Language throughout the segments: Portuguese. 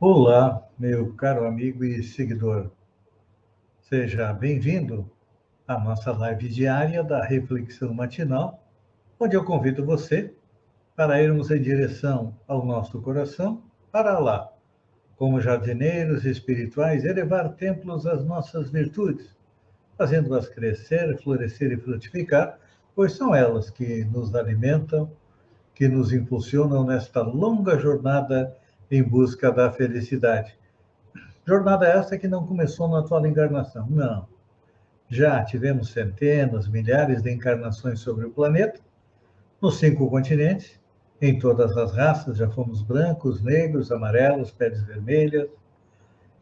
Olá, meu caro amigo e seguidor. Seja bem-vindo à nossa live diária da Reflexão Matinal, onde eu convido você para irmos em direção ao nosso coração, para lá, como jardineiros espirituais, elevar templos às nossas virtudes, fazendo-as crescer, florescer e frutificar, pois são elas que nos alimentam, que nos impulsionam nesta longa jornada em busca da felicidade. Jornada essa que não começou na atual encarnação, não. Já tivemos centenas, milhares de encarnações sobre o planeta, nos 5 continentes, em todas as raças, já fomos brancos, negros, amarelos, peles vermelhas,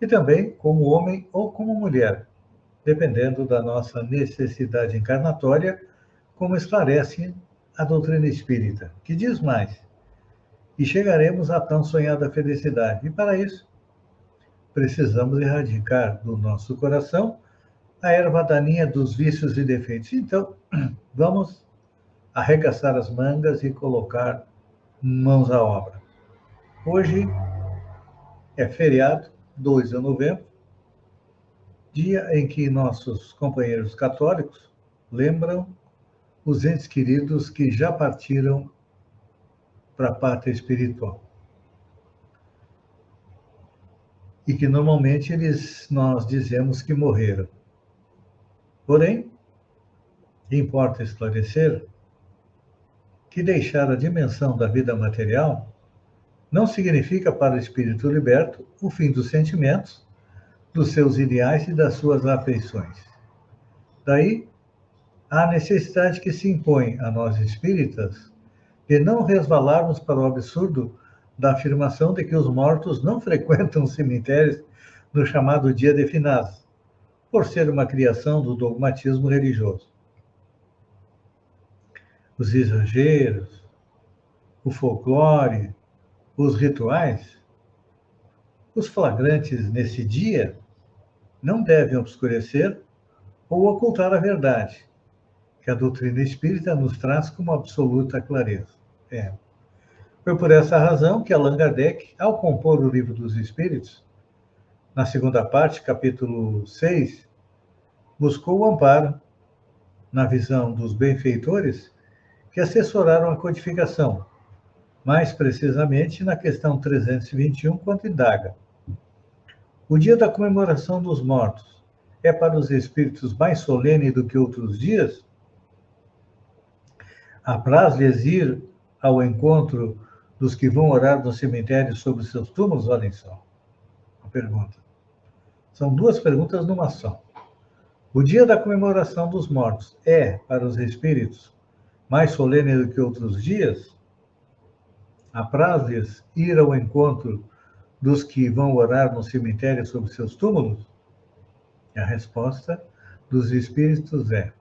e também como homem ou como mulher, dependendo da nossa necessidade encarnatória, como esclarece a doutrina espírita, que diz mais, e chegaremos à tão sonhada felicidade. E para isso, precisamos erradicar do nosso coração a erva daninha dos vícios e defeitos. Então, vamos arregaçar as mangas e colocar mãos à obra. Hoje é feriado, 2 de novembro, dia em que nossos companheiros católicos lembram os entes queridos que já partiram para a pátria espiritual. E que normalmente nós dizemos que morreram. Porém, importa esclarecer que deixar a dimensão da vida material não significa para o espírito liberto o fim dos sentimentos, dos seus ideais e das suas afeições. Daí, a necessidade que se impõe a nós espíritas de não resvalarmos para o absurdo da afirmação de que os mortos não frequentam cemitérios no chamado dia de finados, por ser uma criação do dogmatismo religioso. Os exageros, o folclore, os rituais, os flagrantes nesse dia não devem obscurecer ou ocultar a verdade, que a doutrina espírita nos traz com absoluta clareza. Foi por essa razão que Allan Kardec, ao compor o Livro dos Espíritos, na segunda parte, capítulo 6, buscou o amparo na visão dos benfeitores que assessoraram a codificação, mais precisamente na questão 321, quando indaga: o dia da comemoração dos mortos é para os espíritos mais solene do que outros dias? Apraz-lhes ir ao encontro dos que vão orar no cemitério sobre seus túmulos? Olhem só, a pergunta. São duas perguntas numa só. O dia da comemoração dos mortos é, para os espíritos, mais solene do que outros dias? Apraz-lhes ir ao encontro dos que vão orar no cemitério sobre seus túmulos? A resposta dos espíritos é: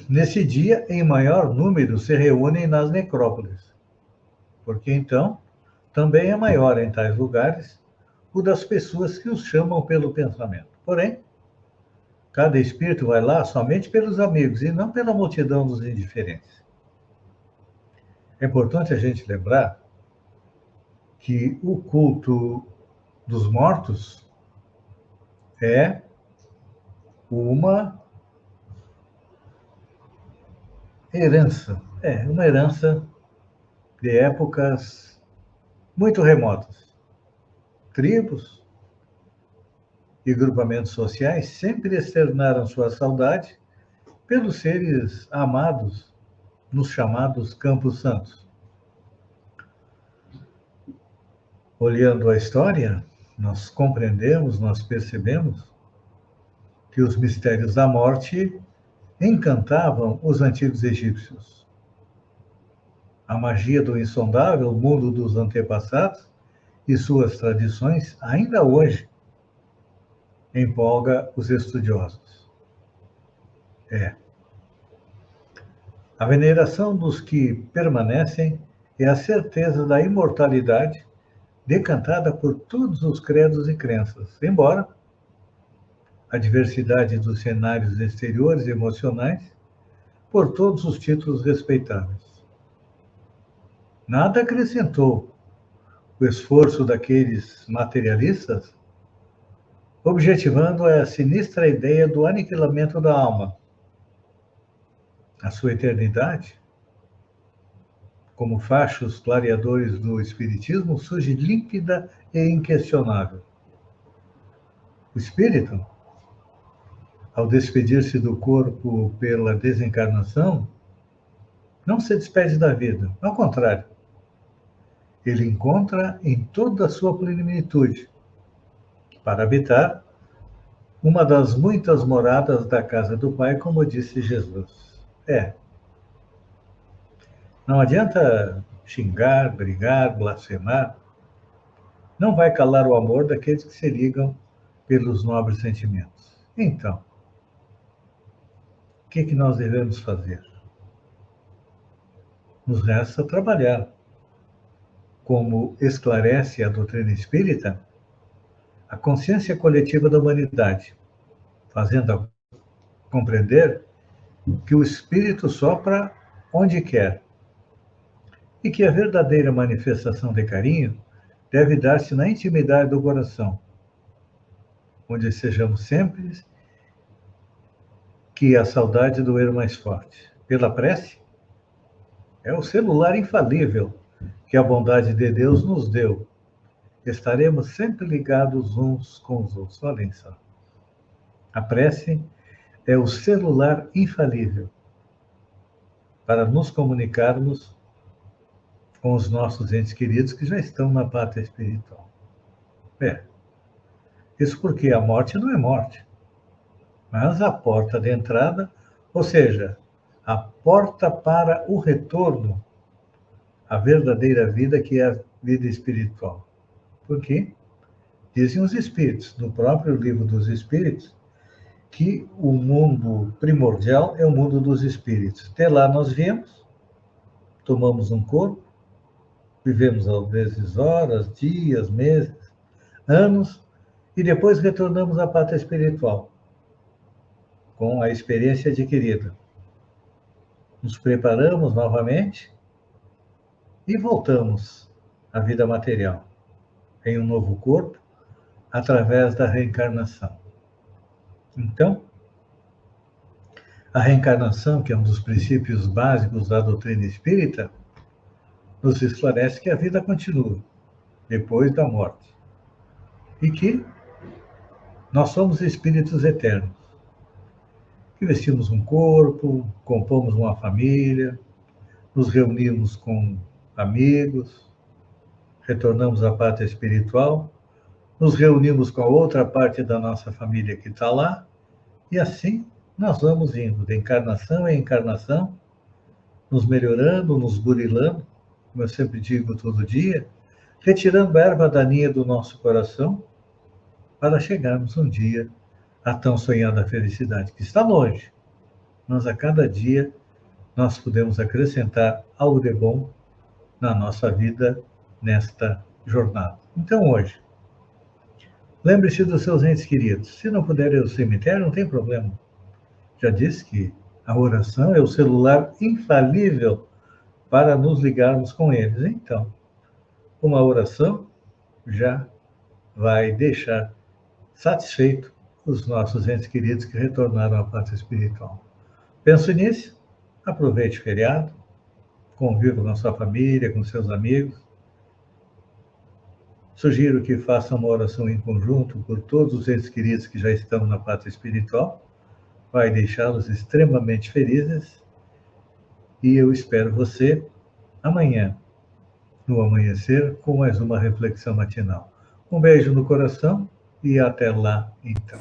nesse dia, em maior número, se reúnem nas necrópolis, porque então também é maior em tais lugares o das pessoas que os chamam pelo pensamento. Porém, cada espírito vai lá somente pelos amigos e não pela multidão dos indiferentes. É importante a gente lembrar que o culto dos mortos é uma herança de épocas muito remotas. Tribos e grupamentos sociais sempre externaram sua saudade pelos seres amados nos chamados Campos Santos. Olhando a história, nós compreendemos, nós percebemos que os mistérios da morte encantavam os antigos egípcios. A magia do insondável mundo dos antepassados e suas tradições ainda hoje empolga os estudiosos. A veneração dos que permanecem é a certeza da imortalidade decantada por todos os credos e crenças, embora a diversidade dos cenários exteriores e emocionais por todos os títulos respeitáveis. Nada acrescentou o esforço daqueles materialistas, objetivando a sinistra ideia do aniquilamento da alma, a sua eternidade, como fachos clareadores do Espiritismo, surge límpida e inquestionável. O espírito, ao despedir-se do corpo pela desencarnação, não se despede da vida, ao contrário, ele encontra em toda a sua plenitude para habitar uma das muitas moradas da casa do Pai, como disse Jesus. Não adianta xingar, brigar, blasfemar, não vai calar o amor daqueles que se ligam pelos nobres sentimentos. Então, o que nós devemos fazer? Nos resta trabalhar. Como esclarece a doutrina espírita, a consciência coletiva da humanidade, fazendo compreender que o espírito sopra onde quer e que a verdadeira manifestação de carinho deve dar-se na intimidade do coração, onde sejamos sempre que a saudade doer mais forte. Pela prece, é o celular infalível que a bondade de Deus nos deu. Estaremos sempre ligados uns com os outros. Olhem só. A prece é o celular infalível para nos comunicarmos com os nossos entes queridos que já estão na pátria espiritual. Isso porque a morte não é morte, mas a porta de entrada, ou seja, a porta para o retorno à verdadeira vida, que é a vida espiritual. Porque dizem os espíritos, no próprio livro dos espíritos, que o mundo primordial é o mundo dos espíritos. Até lá nós viemos, tomamos um corpo, vivemos às vezes horas, dias, meses, anos, e depois retornamos à pátria espiritual, com a experiência adquirida. Nos preparamos novamente e voltamos à vida material, em um novo corpo, através da reencarnação. Então, a reencarnação, que é um dos princípios básicos da doutrina espírita, nos esclarece que a vida continua depois da morte e que nós somos espíritos eternos, que vestimos um corpo, compomos uma família, nos reunimos com amigos, retornamos à pátria espiritual, nos reunimos com a outra parte da nossa família que está lá, e assim nós vamos indo de encarnação em encarnação, nos melhorando, nos burilando, como eu sempre digo todo dia, retirando a erva daninha do nosso coração, para chegarmos um dia à tão sonhada felicidade, que está longe, mas a cada dia nós podemos acrescentar algo de bom na nossa vida, nesta jornada. Então, hoje, lembre-se dos seus entes queridos. Se não puder ir ao cemitério, não tem problema. Já disse que a oração é o celular infalível para nos ligarmos com eles. Então, uma oração já vai deixar satisfeito os nossos entes queridos que retornaram à pátria espiritual. Penso nisso, aproveite o feriado, conviva com a sua família, com seus amigos. Sugiro que façam uma oração em conjunto por todos os entes queridos que já estão na pátria espiritual. Vai deixá-los extremamente felizes. E eu espero você amanhã, no amanhecer, com mais uma reflexão matinal. Um beijo no coração e até lá, então.